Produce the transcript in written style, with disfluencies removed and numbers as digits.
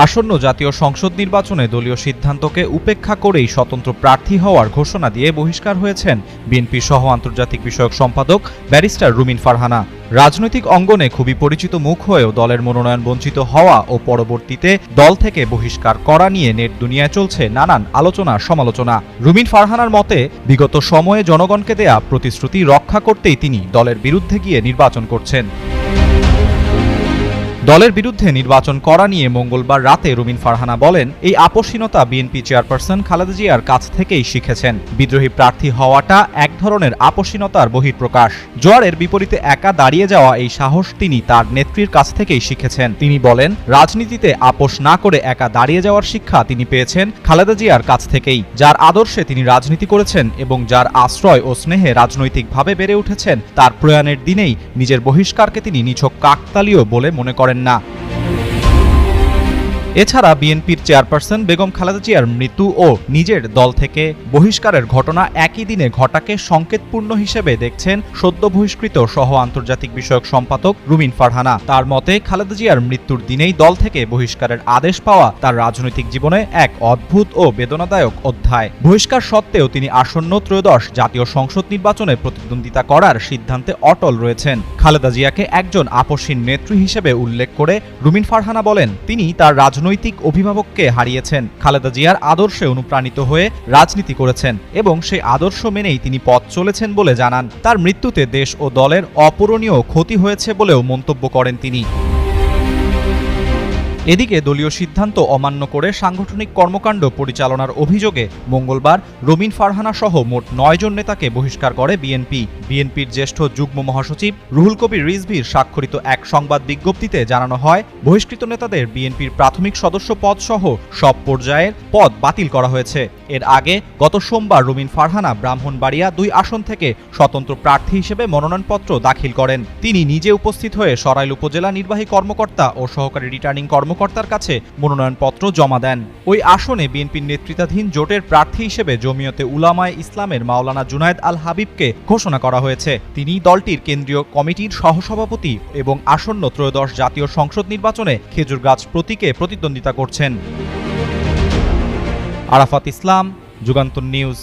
আসন্ন জাতীয় সংসদ নির্বাচনে দলীয় সিদ্ধান্তকে উপেক্ষা করেই স্বতন্ত্র প্রার্থী হওয়ার ঘোষণা দিয়ে বহিষ্কার হয়েছেন বিএনপি সহ আন্তর্জাতিক বিষয়ক সম্পাদক ব্যারিস্টার রুমিন ফারহানা। রাজনৈতিক অঙ্গনে খুবই পরিচিত মুখ হয়েও দলের মনোনয়ন বঞ্চিত হওয়া ও পরবর্তীতে দল থেকে বহিষ্কার করা নিয়ে নেট দুনিয়ায় চলছে নানান আলোচনা সমালোচনা। রুমিন ফারহানার মতে, বিগত সময়ে জনগণকে দেয়া প্রতিশ্রুতি রক্ষা করতেই তিনি দলের বিরুদ্ধে গিয়ে নির্বাচন করছেন। দলের বিরুদ্ধে নির্বাচন করা নিয়ে মঙ্গলবার রাতে রুমিন ফারহানা বলেন, এই আপোষহীনতা বিএনপি চেয়ারপারসন খালেদা জিয়ার কাছ থেকেই শিখেছেন। বিদ্রোহী প্রার্থী হওয়াটা এক ধরনের আপোষহীনতার বহিঃপ্রকাশ। জোয়ারের বিপরীতে একা দাঁড়িয়ে যাওয়া এই সাহস তিনি তার নেত্রীর কাছ থেকেই শিখেছেন। তিনি বলেন, রাজনীতিতে আপোষ না করে একা দাঁড়িয়ে যাওয়ার শিক্ষা তিনি পেয়েছেন খালেদা জিয়ার কাছ থেকেই, যার আদর্শে তিনি রাজনীতি করেছেন এবং যার আশ্রয় ও স্নেহে রাজনৈতিকভাবে বেড়ে উঠেছেন। তার প্রয়াণের দিনেই নিজের বহিষ্কারকে তিনি নিছক কাকতালীয় বলে মনে করেন না। এছাড়া বিএনপির চেয়ারপারসন বেগম খালেদা জিয়ার মৃত্যু ও নিজের দল থেকে বহিষ্কারের ঘটনা একই দিনে ঘটাকে সংকেতপূর্ণ হিসেবে দেখছেন সদ্য বহিষ্কৃত সহ আন্তর্জাতিক বিষয়ক সম্পাদক রুমিন ফারহানা। তার মতে, খালেদা জিয়ার মৃত্যুর দিনেই দল থেকে বহিষ্কারের আদেশ পাওয়া তার রাজনৈতিক জীবনে এক অদ্ভুত ও বেদনাদায়ক অধ্যায়। বহিষ্কার সত্ত্বেও তিনি আসন্ন ত্রয়োদশ জাতীয় সংসদ নির্বাচনে প্রতিদ্বন্দ্বিতা করার সিদ্ধান্তে অটল রয়েছেন। খালেদা জিয়াকে একজন আপোষহীন নেত্রী হিসেবে উল্লেখ করে রুমিন ফারহানা বলেন, তিনি তার রাজনৈতিক অভিভাবককে হারিয়েছেন। খালেদা জিয়ার আদর্শে অনুপ্রাণিত হয়ে রাজনীতি করেছেন এবং সেই আদর্শ মেনেই তিনি পথ চলেছেন বলে জানান। তার মৃত্যুতে দেশ ও দলের অপূরণীয় ক্ষতি হয়েছে বলেও মন্তব্য করেন তিনি। এদিকে দলীয় সিদ্ধান্ত অমান্য করে সাংগঠনিক কর্মকাণ্ড পরিচালনার অভিযোগে মঙ্গলবার রুমিন ফারহানা সহ মোট 9 জন নেতাকে বহিষ্কার করে বিএনপি। বিএনপির জ্যেষ্ঠ যুগ্ম মহাসচিব রুহুল কবির রিজভীর স্বাক্ষরিত এক সংবাদ বিজ্ঞপ্তিতে জানানো হয়, বহিষ্কৃত নেতাদের বিএনপির প্রাথমিক সদস্য পদ সহ সব পর্যায়ের পদ বাতিল করা হয়েছে। এর আগে গত সোমবার রুমিন ফারহানা ব্রাহ্মণবাড়িয়া 2 আসন থেকে স্বতন্ত্র প্রার্থী হিসেবে মনোনয়নপত্র দাখিল করেন। তিনি নিজে উপস্থিত হয়ে সরাইল উপজেলা নির্বাহী কর্মকর্তা ও সহকারী রিটার্নিং কর্মকর্তার কাছে মনোনয়নপত্র জমা দেন। ওই আসনে বিএনপির নেতৃত্বাধীন জোটের প্রার্থী হিসেবে জমিয়তে উলামায়ে ইসলামের মাওলানা জুনায়েদ আল হাবিবকে ঘোষণা করা হয়েছে। তিনি দলটির কেন্দ্রীয় কমিটির সহসভাপতি এবং আসন্ন ত্রয়োদশ জাতীয় সংসদ নির্বাচনে খেজুর গাছ প্রতীকে প্রতিদ্বন্দ্বিতা করছেন। আরাফাত ইসলাম, যুগান্তর নিউজ।